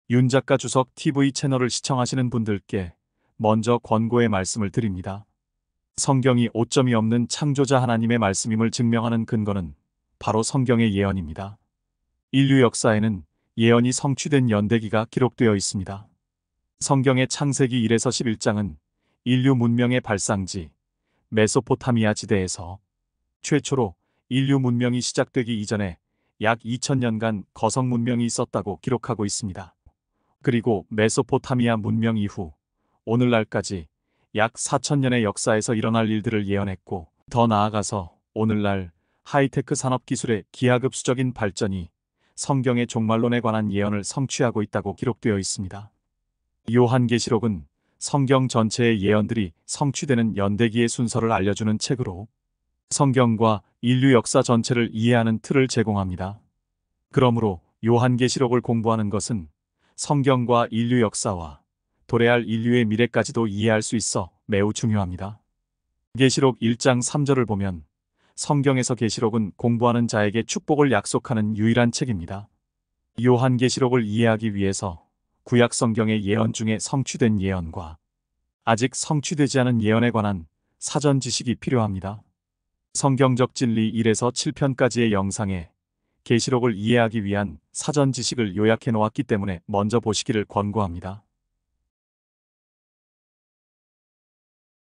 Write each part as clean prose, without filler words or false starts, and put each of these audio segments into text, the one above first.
윤 작가 주석 TV 채널을 시청하시는 분들께 먼저 권고의 말씀을 드립니다. 성경이 오점이 없는 창조자 하나님의 말씀임을 증명하는 근거는 바로 성경의 예언입니다. 인류 역사에는 예언이 성취된 연대기가 기록되어 있습니다. 성경의 창세기 1에서 11장은 인류 문명의 발상지 메소포타미아 지대에서 최초로 인류 문명이 시작되기 이전에 약 2000년간 거성 문명이 있었다고 기록하고 있습니다. 그리고 메소포타미아 문명 이후 오늘날까지 약 4000년의 역사에서 일어날 일들을 예언했고, 더 나아가서 오늘날 하이테크 산업기술의 기하급수적인 발전이 성경의 종말론에 관한 예언을 성취하고 있다고 기록되어 있습니다. 요한계시록은 성경 전체의 예언들이 성취되는 연대기의 순서를 알려주는 책으로 성경과 인류 역사 전체를 이해하는 틀을 제공합니다. 그러므로 요한계시록을 공부하는 것은 성경과 인류 역사와 도래할 인류의 미래까지도 이해할 수 있어 매우 중요합니다. 계시록 1장 3절을 보면 성경에서 계시록은 공부하는 자에게 축복을 약속하는 유일한 책입니다. 요한계시록을 이해하기 위해서 구약 성경의 예언 중에 성취된 예언과 아직 성취되지 않은 예언에 관한 사전 지식이 필요합니다. 성경적 진리 1에서 7편까지의 영상에 계시록을 이해하기 위한 사전 지식을 요약해 놓았기 때문에 먼저 보시기를 권고합니다.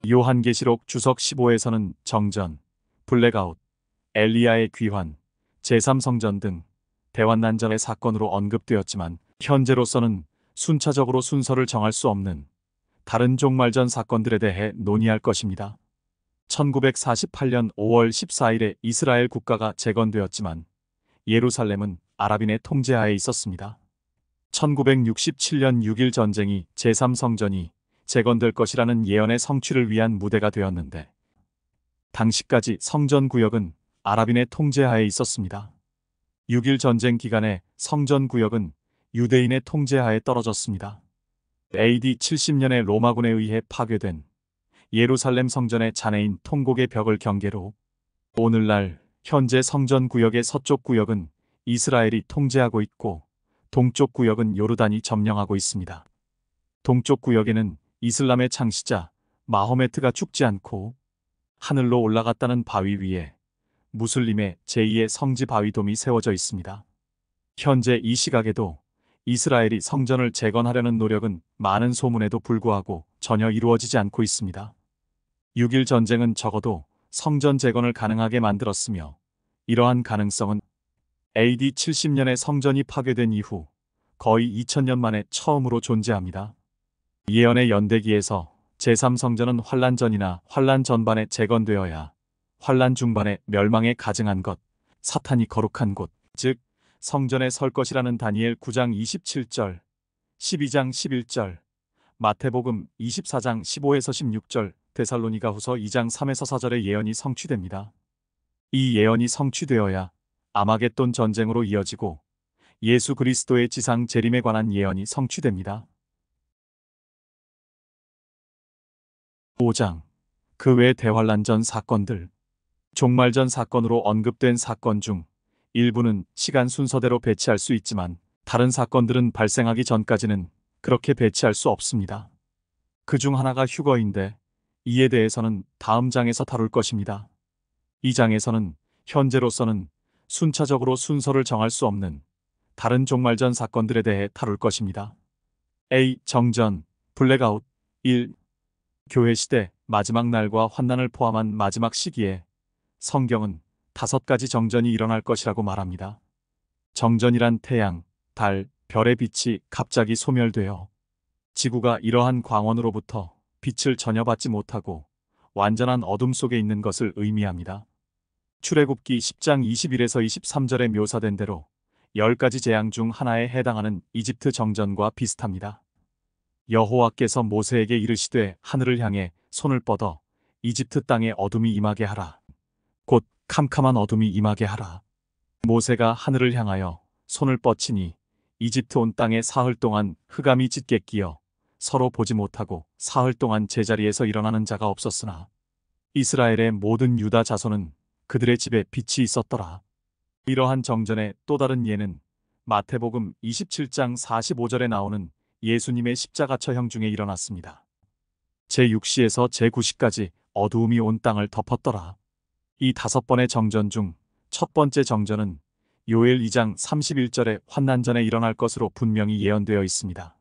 요한계시록 주석 15에서는 정전, 블랙아웃, 엘리야의 귀환, 제3성전 등 대환난전의 사건으로 언급되었지만 현재로서는 순차적으로 순서를 정할 수 없는 다른 종말전 사건들에 대해 논의할 것입니다. 1948년 5월 14일에 이스라엘 국가가 재건되었지만 예루살렘은 아랍인의 통제하에 있었습니다. 1967년 6.1 전쟁이 제3성전이 재건될 것이라는 예언의 성취를 위한 무대가 되었는데, 당시까지 성전구역은 아랍인의 통제하에 있었습니다. 6.1 전쟁 기간에 성전구역은 유대인의 통제하에 떨어졌습니다. AD 70년에 로마군에 의해 파괴된 예루살렘 성전의 잔해인 통곡의 벽을 경계로 오늘날 현재 성전구역의 서쪽 구역은 이스라엘이 통제하고 있고, 동쪽 구역은 요르단이 점령하고 있습니다. 동쪽 구역에는 이슬람의 창시자 마호메트가 죽지 않고 하늘로 올라갔다는 바위 위에 무슬림의 제2의 성지 바위돔이 세워져 있습니다. 현재 이 시각에도 이스라엘이 성전을 재건하려는 노력은 많은 소문에도 불구하고 전혀 이루어지지 않고 있습니다. 6.1 전쟁은 적어도 성전 재건을 가능하게 만들었으며, 이러한 가능성은 AD 70년에 성전이 파괴된 이후 거의 2000년 만에 처음으로 존재합니다. 예언의 연대기에서 제3성전은 환란 전이나 환란 전반에 재건되어야 환란 중반에 멸망에 가증한 것, 사탄이 거룩한 곳, 즉 성전에 설 것이라는 다니엘 9장 27절, 12장 11절, 마태복음 24장 15에서 16절, 데살로니가 후서 2장 3에서 4절의 예언이 성취됩니다. 이 예언이 성취되어야 아마겟돈 전쟁으로 이어지고 예수 그리스도의 지상 재림에 관한 예언이 성취됩니다. 5장. 그 외 대환란전 사건들. 종말전 사건으로 언급된 사건 중 일부는 시간 순서대로 배치할 수 있지만 다른 사건들은 발생하기 전까지는 그렇게 배치할 수 없습니다. 그 중 하나가 휴거인데 이에 대해서는 다음 장에서 다룰 것입니다. 이 장에서는 현재로서는 순차적으로 순서를 정할 수 없는 다른 종말전 사건들에 대해 다룰 것입니다. A. 정전, 블랙아웃. 1. 교회 시대 마지막 날과 환난을 포함한 마지막 시기에 성경은 5가지 정전이 일어날 것이라고 말합니다. 정전이란 태양, 달, 별의 빛이 갑자기 소멸되어 지구가 이러한 광원으로부터 빛을 전혀 받지 못하고 완전한 어둠 속에 있는 것을 의미합니다. 출애굽기 10장 21에서 23절에 묘사된 대로 10가지 재앙 중 하나에 해당하는 이집트 정전과 비슷합니다. 여호와께서 모세에게 이르시되 하늘을 향해 손을 뻗어 이집트 땅에 어둠이 임하게 하라. 곧 캄캄한 어둠이 임하게 하라. 모세가 하늘을 향하여 손을 뻗치니 이집트 온 땅에 사흘 동안 흑암이 짙게 끼어 서로 보지 못하고 사흘 동안 제자리에서 일어나는 자가 없었으나 이스라엘의 모든 유다 자손은 그들의 집에 빛이 있었더라. 이러한 정전의 또 다른 예는 마태복음 27장 45절에 나오는 예수님의 십자가 처형 중에 일어났습니다. 제6시에서 제9시까지 어두움이 온 땅을 덮었더라. 이 5번의 정전 중 첫 번째 정전은 요엘 2장 31절에 환난전에 일어날 것으로 분명히 예언되어 있습니다.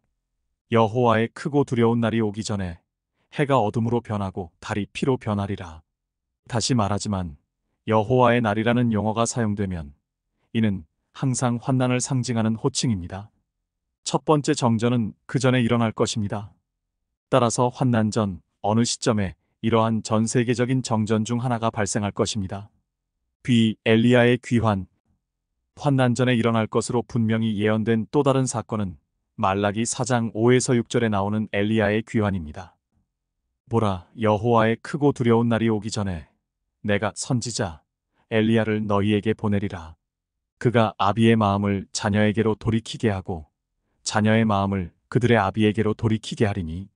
여호와의 크고 두려운 날이 오기 전에 해가 어둠으로 변하고 달이 피로 변하리라. 다시 말하지만 여호와의 날이라는 용어가 사용되면 이는 항상 환난을 상징하는 호칭입니다. 첫 번째 정전은 그 전에 일어날 것입니다. 따라서 환난 전 어느 시점에 이러한 전 세계적인 정전 중 하나가 발생할 것입니다. 엘리야의 귀환. 환난 전에 일어날 것으로 분명히 예언된 또 다른 사건은 말라기 4장 5에서 6절에 나오는 엘리야의 귀환입니다. 보라, 여호와의 크고 두려운 날이 오기 전에 내가 선지자 엘리야를 너희에게 보내리라. 그가 아비의 마음을 자녀에게로 돌이키게 하고 자녀의 마음을 그들의 아비에게로 돌이키게 하리니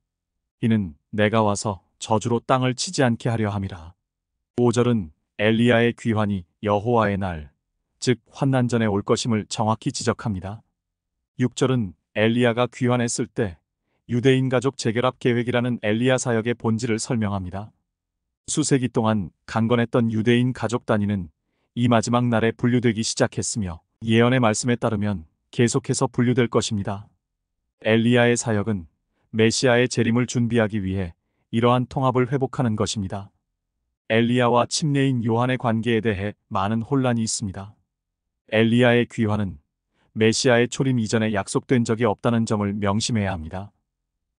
이는 내가 와서 저주로 땅을 치지 않게 하려 함이라. 5절은 엘리야의 귀환이 여호와의 날, 즉 환난전에 올 것임을 정확히 지적합니다. 6절은 엘리야가 귀환했을 때 유대인 가족 재결합 계획이라는 엘리야 사역의 본질을 설명합니다. 수세기 동안 강건했던 유대인 가족 단위는 이 마지막 날에 분류되기 시작했으며 예언의 말씀에 따르면 계속해서 분류될 것입니다. 엘리야의 사역은 메시아의 재림을 준비하기 위해 이러한 통합을 회복하는 것입니다. 엘리야와 침례인 요한의 관계에 대해 많은 혼란이 있습니다. 엘리야의 귀환은 메시아의 초림 이전에 약속된 적이 없다는 점을 명심해야 합니다.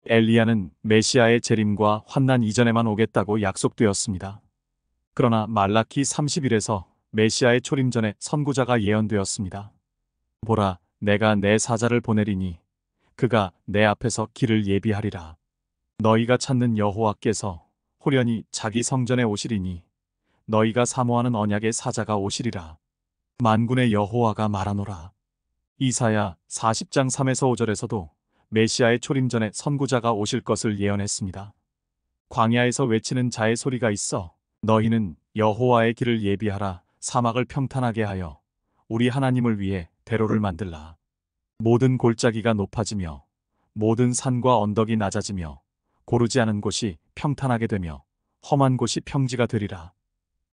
엘리야는 메시아의 재림과 환난 이전에만 오겠다고 약속되었습니다. 그러나 말라키 30일에서 메시아의 초림 전에 선구자가 예언되었습니다. 보라, 내가 내 사자를 보내리니 그가 내 앞에서 길을 예비하리라. 너희가 찾는 여호와께서 호련히 자기 성전에 오시리니 너희가 사모하는 언약의 사자가 오시리라. 만군의 여호와가 말하노라. 이사야 40장 3에서 5절에서도 메시아의 초림 전에 선구자가 오실 것을 예언했습니다. 광야에서 외치는 자의 소리가 있어 너희는 여호와의 길을 예비하라. 사막을 평탄하게 하여 우리 하나님을 위해 대로를 만들라. 모든 골짜기가 높아지며 모든 산과 언덕이 낮아지며 고르지 않은 곳이 평탄하게 되며 험한 곳이 평지가 되리라.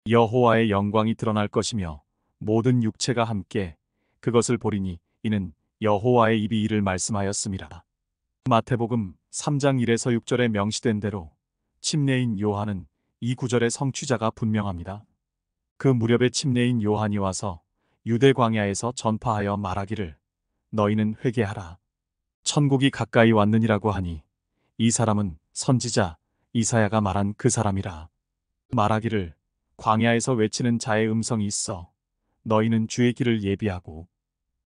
여호와의 영광이 드러날 것이며 모든 육체가 함께 그것을 보리니 이는 여호와의 입이 이를 말씀하였음이라. 마태복음 3장 1에서 6절에 명시된 대로 침례인 요한은 이 구절의 성취자가 분명합니다. 그 무렵에 침례인 요한이 와서 유대 광야에서 전파하여 말하기를 너희는 회개하라. 천국이 가까이 왔느니라고 하니 이 사람은 선지자 이사야가 말한 그 사람이라. 말하기를 광야에서 외치는 자의 음성이 있어 너희는 주의 길을 예비하고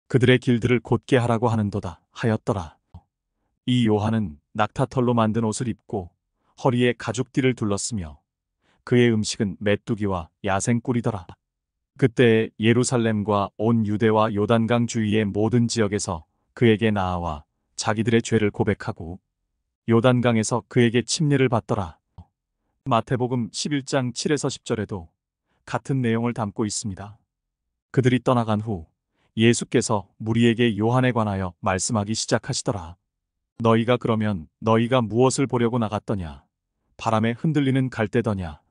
그들의 길들을 곧게 하라고 하는도다 하였더라. 이 요한은 낙타털로 만든 옷을 입고 허리에 가죽띠를 둘렀으며 그의 음식은 메뚜기와 야생꿀이더라. 그때 예루살렘과 온 유대와 요단강 주위의 모든 지역에서 그에게 나아와 자기들의 죄를 고백하고 요단강에서 그에게 침례를 받더라. 마태복음 11장 7에서 10절에도 같은 내용을 담고 있습니다. 그들이 떠나간 후 예수께서 무리에게 요한에 관하여 말씀하기 시작하시더라. 너희가 그러면 너희가 무엇을 보려고 나갔더냐? 바람에 흔들리는 갈대더냐?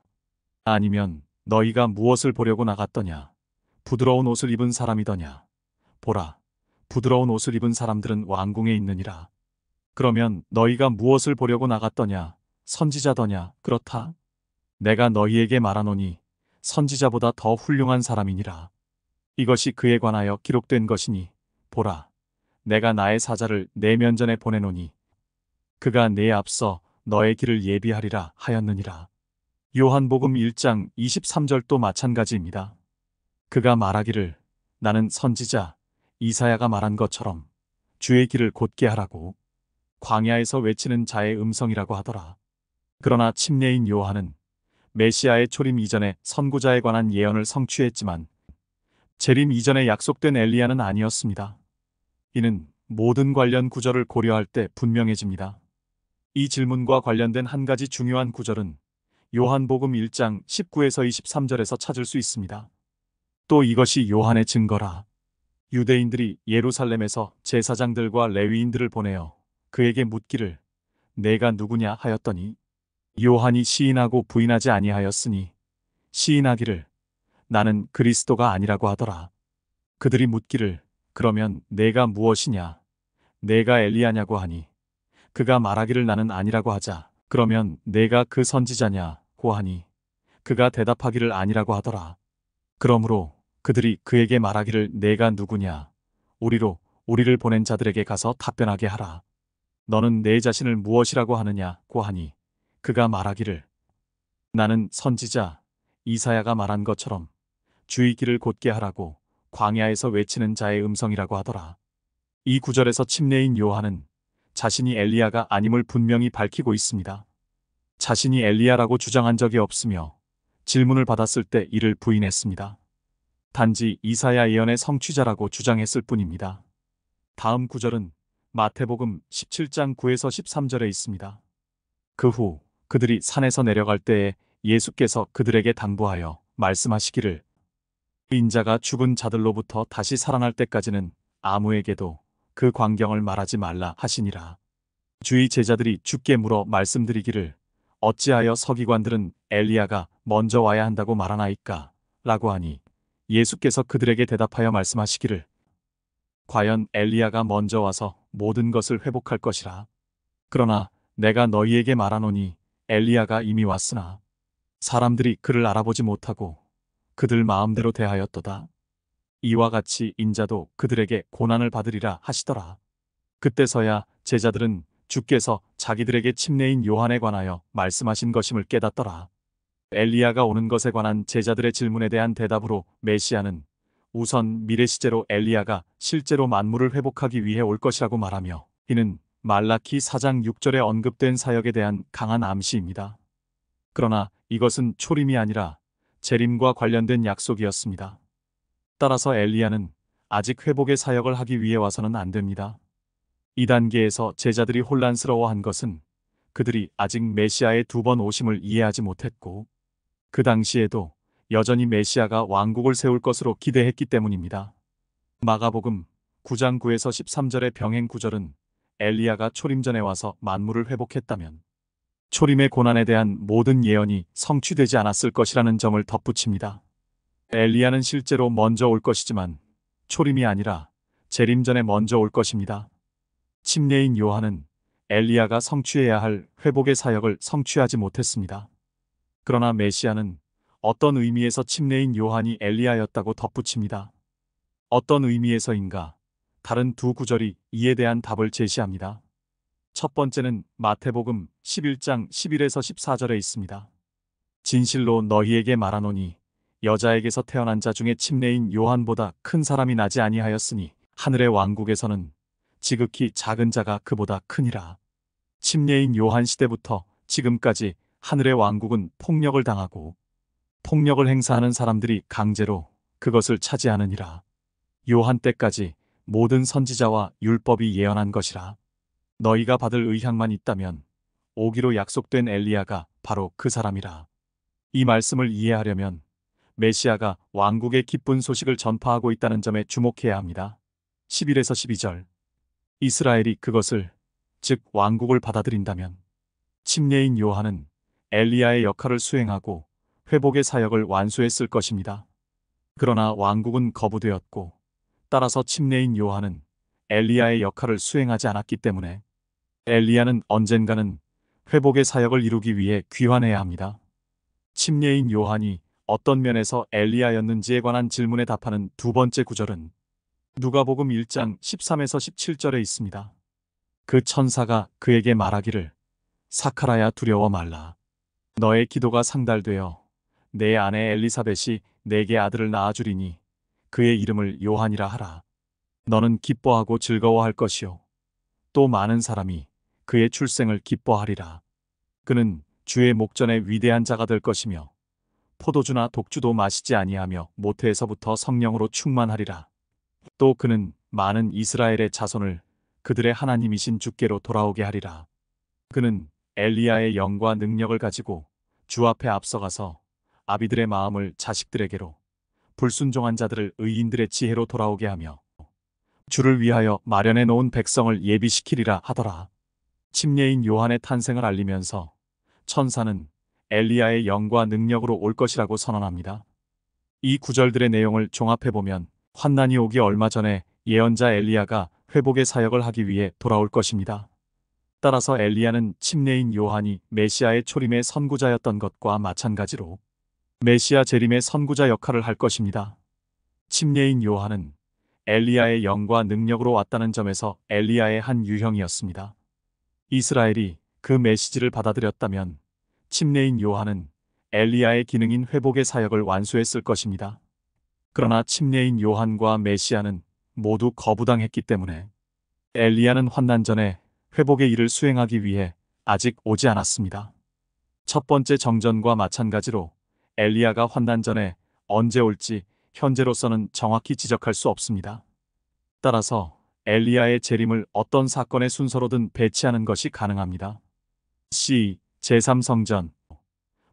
아니면 너희가 무엇을 보려고 나갔더냐? 부드러운 옷을 입은 사람이더냐? 보라, 부드러운 옷을 입은 사람들은 왕궁에 있느니라. 그러면 너희가 무엇을 보려고 나갔더냐? 선지자더냐? 그렇다. 내가 너희에게 말하노니 선지자보다 더 훌륭한 사람이니라. 이것이 그에 관하여 기록된 것이니 보라, 내가 나의 사자를 내 면전에 보내노니 그가 내 앞서 너의 길을 예비하리라 하였느니라. 요한복음 1장 23절도 마찬가지입니다. 그가 말하기를 나는 선지자 이사야가 말한 것처럼 주의 길을 곧게 하라고 광야에서 외치는 자의 음성이라고 하더라. 그러나 침례인 요한은 메시아의 초림 이전에 선구자에 관한 예언을 성취했지만 재림 이전에 약속된 엘리야는 아니었습니다. 이는 모든 관련 구절을 고려할 때 분명해집니다. 이 질문과 관련된 한 가지 중요한 구절은 요한복음 1장 19에서 23절에서 찾을 수 있습니다. 또 이것이 요한의 증거라. 유대인들이 예루살렘에서 제사장들과 레위인들을 보내어 그에게 묻기를 내가 누구냐 하였더니 요한이 시인하고 부인하지 아니하였으니 시인하기를 나는 그리스도가 아니라고 하더라. 그들이 묻기를 그러면 내가 무엇이냐 내가 엘리야냐고 하니 그가 말하기를 나는 아니라고 하자 그러면 내가 그 선지자냐고 하니 그가 대답하기를 아니라고 하더라. 그러므로 그들이 그에게 말하기를 내가 누구냐 우리를 보낸 자들에게 가서 답변하게 하라. 너는 내 자신을 무엇이라고 하느냐고 하니 그가 말하기를 나는 선지자 이사야가 말한 것처럼 주의 길을 곧게 하라고 광야에서 외치는 자의 음성이라고 하더라. 이 구절에서 침례인 요한은 자신이 엘리야가 아님을 분명히 밝히고 있습니다. 자신이 엘리야라고 주장한 적이 없으며 질문을 받았을 때 이를 부인했습니다. 단지 이사야 예언의 성취자라고 주장했을 뿐입니다. 다음 구절은 마태복음 17장 9에서 13절에 있습니다. 그 후 그들이 산에서 내려갈 때에 예수께서 그들에게 당부하여 말씀하시기를 인자가 죽은 자들로부터 다시 살아날 때까지는 아무에게도 그 광경을 말하지 말라 하시니라. 주의 제자들이 주께 물어 말씀드리기를 어찌하여 서기관들은 엘리야가 먼저 와야 한다고 말하나이까? 라고 하니 예수께서 그들에게 대답하여 말씀하시기를 과연 엘리야가 먼저 와서 모든 것을 회복할 것이라. 그러나 내가 너희에게 말하노니 엘리야가 이미 왔으나 사람들이 그를 알아보지 못하고 그들 마음대로 대하였도다. 이와 같이 인자도 그들에게 고난을 받으리라 하시더라. 그때서야 제자들은 주께서 자기들에게 침례인 요한에 관하여 말씀하신 것임을 깨닫더라. 엘리야가 오는 것에 관한 제자들의 질문에 대한 대답으로 메시아는 우선 미래 시제로 엘리야가 실제로 만물을 회복하기 위해 올 것이라고 말하며 이는 말라키 4장 6절에 언급된 사역에 대한 강한 암시입니다. 그러나 이것은 초림이 아니라 재림과 관련된 약속이었습니다. 따라서 엘리야는 아직 회복의 사역을 하기 위해 와서는 안 됩니다. 이 단계에서 제자들이 혼란스러워한 것은 그들이 아직 메시아의 두 번 오심을 이해하지 못했고 그 당시에도 여전히 메시아가 왕국을 세울 것으로 기대했기 때문입니다. 마가복음 9장 9에서 13절의 병행 구절은 엘리야가 초림 전에 와서 만물을 회복했다면 초림의 고난에 대한 모든 예언이 성취되지 않았을 것이라는 점을 덧붙입니다. 엘리야는 실제로 먼저 올 것이지만 초림이 아니라 재림 전에 먼저 올 것입니다. 침례인 요한은 엘리야가 성취해야 할 회복의 사역을 성취하지 못했습니다. 그러나 메시아는 어떤 의미에서 침례인 요한이 엘리야였다고 덧붙입니다. 어떤 의미에서인가? 다른 두 구절이 이에 대한 답을 제시합니다. 첫 번째는 마태복음 11장 11에서 14절에 있습니다. 진실로 너희에게 말하노니 여자에게서 태어난 자 중에 침례인 요한보다 큰 사람이 나지 아니하였으니 하늘의 왕국에서는 지극히 작은 자가 그보다 크니라. 침례인 요한 시대부터 지금까지 하늘의 왕국은 폭력을 당하고 폭력을 행사하는 사람들이 강제로 그것을 차지하느니라. 요한 때까지 모든 선지자와 율법이 예언한 것이라. 너희가 받을 의향만 있다면 오기로 약속된 엘리야가 바로 그 사람이라. 이 말씀을 이해하려면 메시아가 왕국의 기쁜 소식을 전파하고 있다는 점에 주목해야 합니다. 11에서 12절 이스라엘이 그것을 즉 왕국을 받아들인다면 침례인 요한은 엘리야의 역할을 수행하고 회복의 사역을 완수했을 것입니다. 그러나 왕국은 거부되었고 따라서 침례인 요한은 엘리야의 역할을 수행하지 않았기 때문에 엘리야는 언젠가는 회복의 사역을 이루기 위해 귀환해야 합니다. 침례인 요한이 어떤 면에서 엘리야였는지에 관한 질문에 답하는 두 번째 구절은 누가복음 1장 13에서 17절에 있습니다. 그 천사가 그에게 말하기를 사카라야 두려워 말라. 너의 기도가 상달되어 내 아내 엘리사벳이 내게 아들을 낳아주리니 그의 이름을 요한이라 하라. 너는 기뻐하고 즐거워할 것이요 또 많은 사람이 그의 출생을 기뻐하리라. 그는 주의 목전에 위대한 자가 될 것이며 포도주나 독주도 마시지 아니하며 모태에서부터 성령으로 충만하리라. 또 그는 많은 이스라엘의 자손을 그들의 하나님이신 주께로 돌아오게 하리라. 그는 엘리야의 영과 능력을 가지고 주 앞에 앞서가서 아비들의 마음을 자식들에게로 불순종한 자들을 의인들의 지혜로 돌아오게 하며 주를 위하여 마련해 놓은 백성을 예비시키리라 하더라. 침례인 요한의 탄생을 알리면서 천사는 엘리야의 영과 능력으로 올 것이라고 선언합니다. 이 구절들의 내용을 종합해보면 환난이 오기 얼마 전에 예언자 엘리야가 회복의 사역을 하기 위해 돌아올 것입니다. 따라서 엘리야는 침례인 요한이 메시아의 초림의 선구자였던 것과 마찬가지로 메시아 재림의 선구자 역할을 할 것입니다. 침례인 요한은 엘리야의 영과 능력으로 왔다는 점에서 엘리야의 한 유형이었습니다. 이스라엘이 그 메시지를 받아들였다면 침례인 요한은 엘리야의 기능인 회복의 사역을 완수했을 것입니다. 그러나 침례인 요한과 메시아는 모두 거부당했기 때문에 엘리야는 환난 전에 회복의 일을 수행하기 위해 아직 오지 않았습니다. 첫 번째 정전과 마찬가지로 엘리야가 환난 전에 언제 올지 현재로서는 정확히 지적할 수 없습니다. 따라서 엘리야의 재림을 어떤 사건의 순서로든 배치하는 것이 가능합니다. C. 제3성전.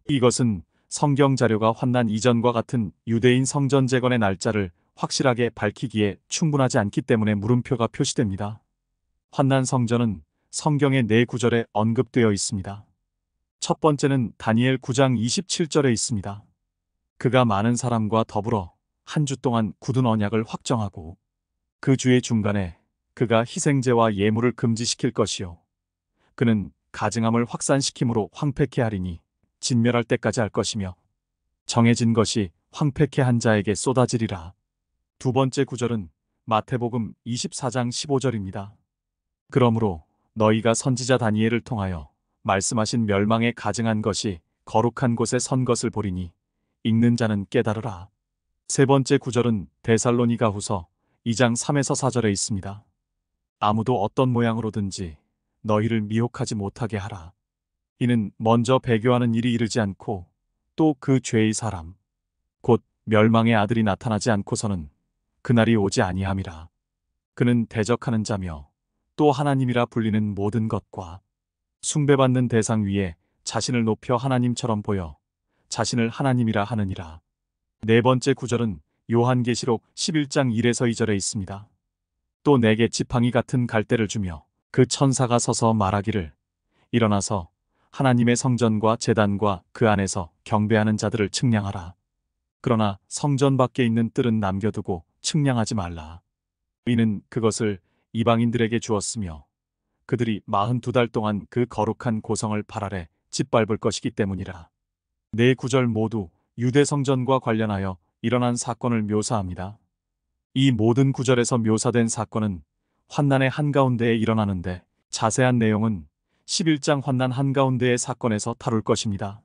이것은 성경 자료가 환난 이전과 같은 유대인 성전 재건의 날짜를 확실하게 밝히기에 충분하지 않기 때문에 물음표가 표시됩니다. 환난 성전은 성경의 네 구절에 언급되어 있습니다. 첫 번째는 다니엘 9장 27절에 있습니다. 그가 많은 사람과 더불어 한 주 동안 굳은 언약을 확정하고 그 주의 중간에 그가 희생제와 예물을 금지시킬 것이요 그는 가증함을 확산시킴으로 황폐케 하리니 진멸할 때까지 할 것이며 정해진 것이 황폐케 한 자에게 쏟아지리라. 두 번째 구절은 마태복음 24장 15절입니다. 그러므로 너희가 선지자 다니엘을 통하여 말씀하신 멸망에 가증한 것이 거룩한 곳에 선 것을 보리니 읽는 자는 깨달으라. 세 번째 구절은 데살로니가 후서 2장 3에서 4절에 있습니다. 아무도 어떤 모양으로든지 너희를 미혹하지 못하게 하라. 이는 먼저 배교하는 일이 이르지 않고 또 그 죄의 사람 곧 멸망의 아들이 나타나지 않고서는 그날이 오지 아니함이라. 그는 대적하는 자며 또 하나님이라 불리는 모든 것과 숭배받는 대상 위에 자신을 높여 하나님처럼 보여 자신을 하나님이라 하느니라. 네 번째 구절은 요한계시록 11장 1에서 2절에 있습니다. 또 내게 지팡이 같은 갈대를 주며 그 천사가 서서 말하기를 일어나서 하나님의 성전과 제단과 그 안에서 경배하는 자들을 측량하라. 그러나 성전 밖에 있는 뜰은 남겨두고 측량하지 말라. 이는 그것을 이방인들에게 주었으며 그들이 42달 동안 그 거룩한 고성을 발 아래 짓밟을 것이기 때문이라. 네 구절 모두 유대 성전과 관련하여 일어난 사건을 묘사합니다. 이 모든 구절에서 묘사된 사건은 환난의 한가운데에 일어나는데 자세한 내용은 11장 환난 한가운데의 사건에서 다룰 것입니다.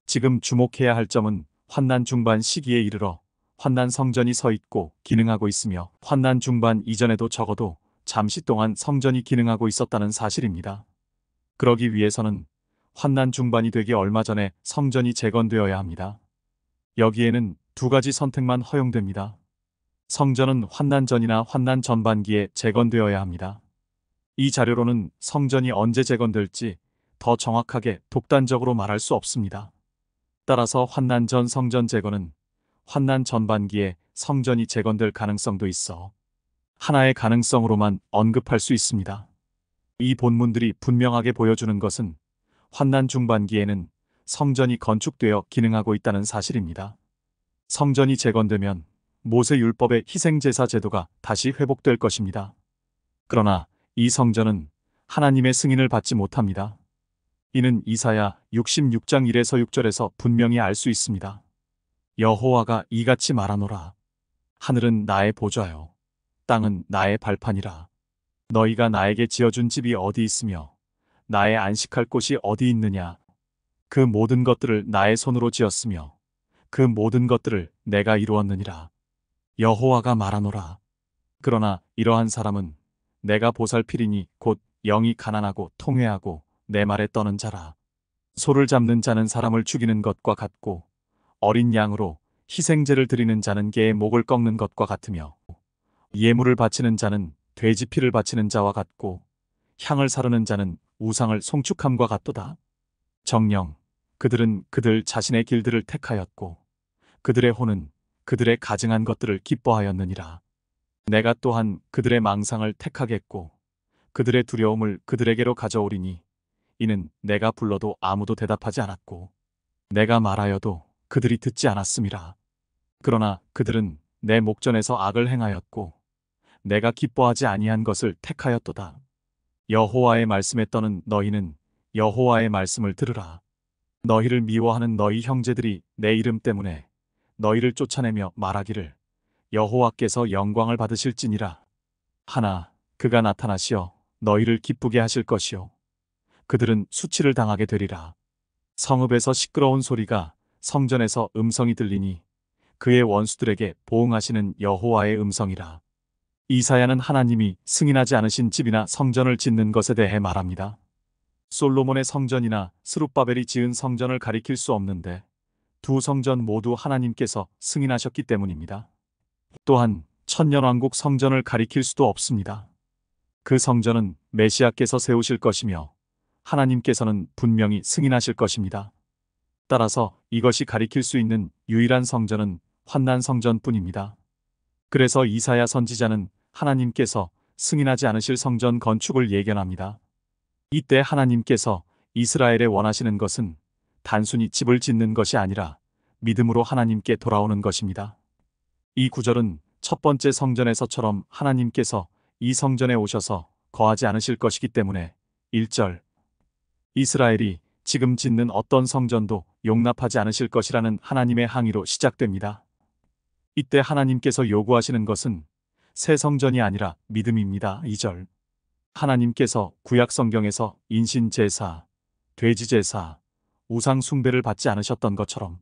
지금 주목해야 할 점은 환난 중반 시기에 이르러 환난 성전이 서 있고 기능하고 있으며 환난 중반 이전에도 적어도 잠시 동안 성전이 기능하고 있었다는 사실입니다. 그러기 위해서는 환난 중반이 되기 얼마 전에 성전이 재건되어야 합니다. 여기에는 두 가지 선택만 허용됩니다. 성전은 환난 전이나 환난 전반기에 재건되어야 합니다. 이 자료로는 성전이 언제 재건될지 더 정확하게 독단적으로 말할 수 없습니다. 따라서 환난 전 성전 재건은 환난 전반기에 성전이 재건될 가능성도 있어 하나의 가능성으로만 언급할 수 있습니다. 이 본문들이 분명하게 보여주는 것은 환난 중반기에는 성전이 건축되어 기능하고 있다는 사실입니다. 성전이 재건되면 모세 율법의 희생제사 제도가 다시 회복될 것입니다. 그러나 이 성전은 하나님의 승인을 받지 못합니다. 이는 이사야 66장 1에서 6절에서 분명히 알 수 있습니다. 여호와가 이같이 말하노라. 하늘은 나의 보좌요 땅은 나의 발판이라. 너희가 나에게 지어준 집이 어디 있으며 나의 안식할 곳이 어디 있느냐. 그 모든 것들을 나의 손으로 지었으며 그 모든 것들을 내가 이루었느니라. 여호와가 말하노라. 그러나 이러한 사람은 내가 보살피리니 곧 영이 가난하고 통회하고 내 말에 떠는 자라. 소를 잡는 자는 사람을 죽이는 것과 같고 어린 양으로 희생제를 드리는 자는 개의 목을 꺾는 것과 같으며 예물을 바치는 자는 돼지 피를 바치는 자와 같고 향을 사르는 자는 우상을 송축함과 같도다. 정녕 그들은 그들 자신의 길들을 택하였고 그들의 혼은 그들의 가증한 것들을 기뻐하였느니라. 내가 또한 그들의 망상을 택하겠고 그들의 두려움을 그들에게로 가져오리니 이는 내가 불러도 아무도 대답하지 않았고 내가 말하여도 그들이 듣지 않았음이라. 그러나 그들은 내 목전에서 악을 행하였고 내가 기뻐하지 아니한 것을 택하였도다. 여호와의 말씀에 떠는 너희는 여호와의 말씀을 들으라. 너희를 미워하는 너희 형제들이 내 이름 때문에 너희를 쫓아내며 말하기를 여호와께서 영광을 받으실지니라. 하나 그가 나타나시어 너희를 기쁘게 하실 것이요 그들은 수치를 당하게 되리라. 성읍에서 시끄러운 소리가 성전에서 음성이 들리니 그의 원수들에게 보응하시는 여호와의 음성이라. 이사야는 하나님이 승인하지 않으신 집이나 성전을 짓는 것에 대해 말합니다. 솔로몬의 성전이나 스룹바벨이 지은 성전을 가리킬 수 없는데 두 성전 모두 하나님께서 승인하셨기 때문입니다. 또한 천년왕국 성전을 가리킬 수도 없습니다. 그 성전은 메시아께서 세우실 것이며 하나님께서는 분명히 승인하실 것입니다. 따라서 이것이 가리킬 수 있는 유일한 성전은 환난 성전뿐입니다. 그래서 이사야 선지자는 하나님께서 승인하지 않으실 성전 건축을 예견합니다. 이때 하나님께서 이스라엘에 원하시는 것은 단순히 집을 짓는 것이 아니라 믿음으로 하나님께 돌아오는 것입니다. 이 구절은 첫 번째 성전에서처럼 하나님께서 이 성전에 오셔서 거하지 않으실 것이기 때문에 1절 이스라엘이 지금 짓는 어떤 성전도 용납하지 않으실 것이라는 하나님의 항의로 시작됩니다. 이때 하나님께서 요구하시는 것은 새 성전이 아니라 믿음입니다. 2절 하나님께서 구약 성경에서 인신 제사, 돼지 제사, 우상 숭배를 받지 않으셨던 것처럼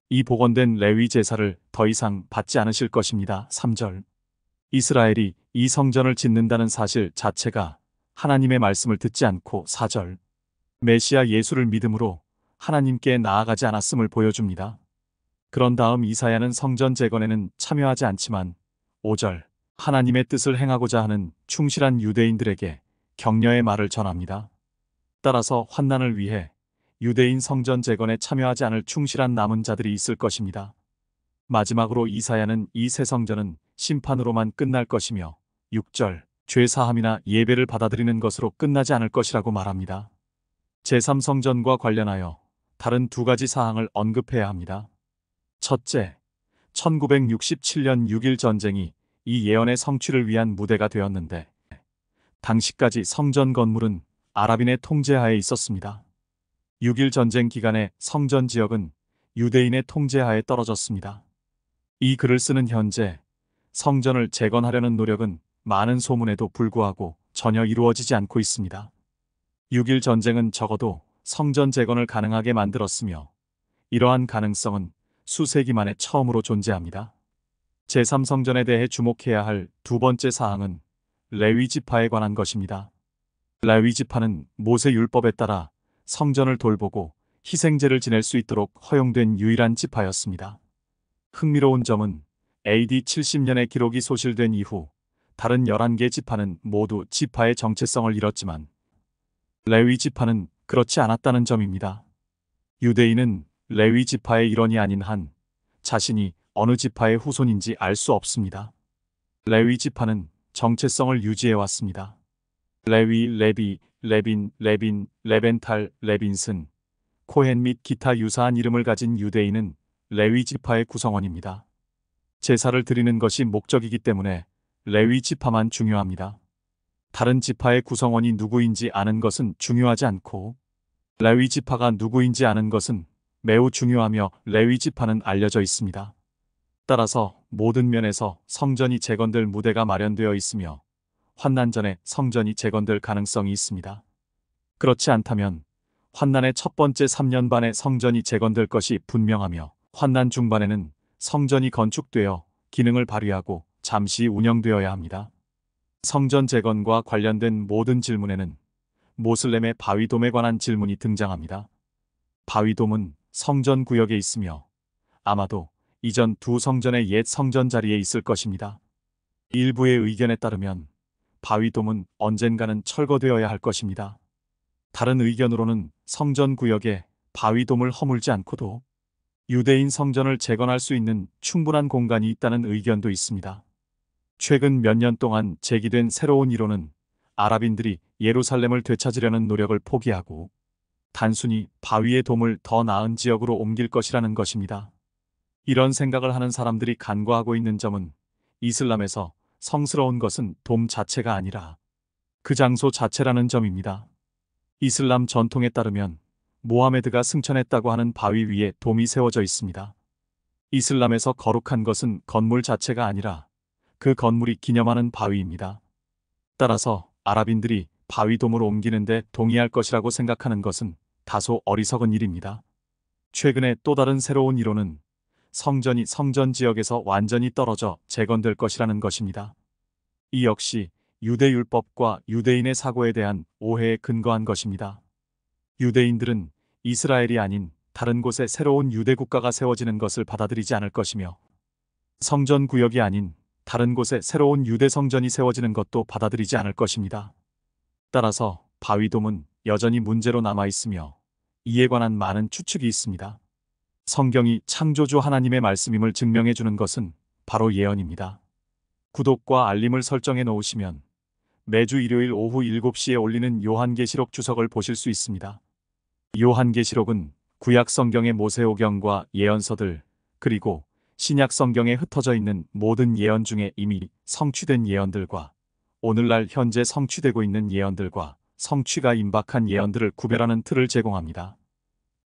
이 복원된 레위 제사를 더 이상 받지 않으실 것입니다. 3절 이스라엘이 이 성전을 짓는다는 사실 자체가 하나님의 말씀을 듣지 않고 4절 메시아 예수를 믿음으로 하나님께 나아가지 않았음을 보여줍니다. 그런 다음 이사야는 성전 재건에는 참여하지 않지만 5절 하나님의 뜻을 행하고자 하는 충실한 유대인들에게 격려의 말을 전합니다. 따라서 환난을 위해 유대인 성전 재건에 참여하지 않을 충실한 남은 자들이 있을 것입니다. 마지막으로 이사야는 이 새 성전은 심판으로만 끝날 것이며 6절 죄 사함이나 예배를 받아들이는 것으로 끝나지 않을 것이라고 말합니다. 제3성전과 관련하여 다른 두 가지 사항을 언급해야 합니다. 첫째, 1967년 6.1 전쟁이 이 예언의 성취를 위한 무대가 되었는데 당시까지 성전 건물은 아랍인의 통제하에 있었습니다. 6.1 전쟁 기간에 성전 지역은 유대인의 통제하에 떨어졌습니다. 이 글을 쓰는 현재 성전을 재건하려는 노력은 많은 소문에도 불구하고 전혀 이루어지지 않고 있습니다. 6.1 전쟁은 적어도 성전 재건을 가능하게 만들었으며 이러한 가능성은 수세기 만에 처음으로 존재합니다. 제3성전에 대해 주목해야 할 두 번째 사항은 레위 지파에 관한 것입니다. 레위 지파는 모세 율법에 따라 성전을 돌보고 희생제를 지낼 수 있도록 허용된 유일한 지파였습니다. 흥미로운 점은 AD 70년에 기록이 소실된 이후 다른 11개 지파는 모두 지파의 정체성을 잃었지만 레위 지파는 그렇지 않았다는 점입니다. 유대인은 레위 지파의 일원이 아닌 한 자신이 어느 지파의 후손인지 알 수 없습니다. 레위 지파는 정체성을 유지해왔습니다. 레위, 레비, 레빈, 레빈, 레벤탈, 레빈슨, 코헨 및 기타 유사한 이름을 가진 유대인은 레위 지파의 구성원입니다. 제사를 드리는 것이 목적이기 때문에 레위 지파만 중요합니다. 다른 지파의 구성원이 누구인지 아는 것은 중요하지 않고 레위 지파가 누구인지 아는 것은 매우 중요하며 레위 지파는 알려져 있습니다. 따라서 모든 면에서 성전이 재건될 무대가 마련되어 있으며 환난 전에 성전이 재건될 가능성이 있습니다. 그렇지 않다면 환난의 첫 번째 3년 반에 성전이 재건될 것이 분명하며 환난 중반에는 성전이 건축되어 기능을 발휘하고 잠시 운영되어야 합니다. 성전 재건과 관련된 모든 질문에는 모슬렘의 바위돔에 관한 질문이 등장합니다. 바위돔은 성전 구역에 있으며 아마도 이전 두 성전의 옛 성전 자리에 있을 것입니다. 일부의 의견에 따르면 바위돔은 언젠가는 철거되어야 할 것입니다. 다른 의견으로는 성전 구역에 바위돔을 허물지 않고도 유대인 성전을 재건할 수 있는 충분한 공간이 있다는 의견도 있습니다. 최근 몇 년 동안 제기된 새로운 이론은 아랍인들이 예루살렘을 되찾으려는 노력을 포기하고 단순히 바위의 돔을 더 나은 지역으로 옮길 것이라는 것입니다. 이런 생각을 하는 사람들이 간과하고 있는 점은 이슬람에서 성스러운 것은 돔 자체가 아니라 그 장소 자체라는 점입니다. 이슬람 전통에 따르면 모하메드가 승천했다고 하는 바위 위에 돔이 세워져 있습니다. 이슬람에서 거룩한 것은 건물 자체가 아니라 그 건물이 기념하는 바위입니다. 따라서 아랍인들이 바위 돔으로 옮기는데 동의할 것이라고 생각하는 것은 다소 어리석은 일입니다. 최근에 또 다른 새로운 이론은 성전이 성전 지역에서 완전히 떨어져 재건될 것이라는 것입니다. 이 역시 유대율법과 유대인의 사고에 대한 오해에 근거한 것입니다. 유대인들은 이스라엘이 아닌 다른 곳에 새로운 유대 국가가 세워지는 것을 받아들이지 않을 것이며 성전 구역이 아닌 다른 곳에 새로운 유대 성전이 세워지는 것도 받아들이지 않을 것입니다. 따라서 바위돔은 여전히 문제로 남아있으며 이에 관한 많은 추측이 있습니다. 성경이 창조주 하나님의 말씀임을 증명해 주는 것은 바로 예언입니다. 구독과 알림을 설정해 놓으시면 매주 일요일 오후 7시에 올리는 요한계시록 주석을 보실 수 있습니다. 요한계시록은 구약 성경의 모세오경과 예언서들, 그리고 신약 성경에 흩어져 있는 모든 예언 중에 이미 성취된 예언들과 오늘날 현재 성취되고 있는 예언들과 성취가 임박한 예언들을 구별하는 틀을 제공합니다.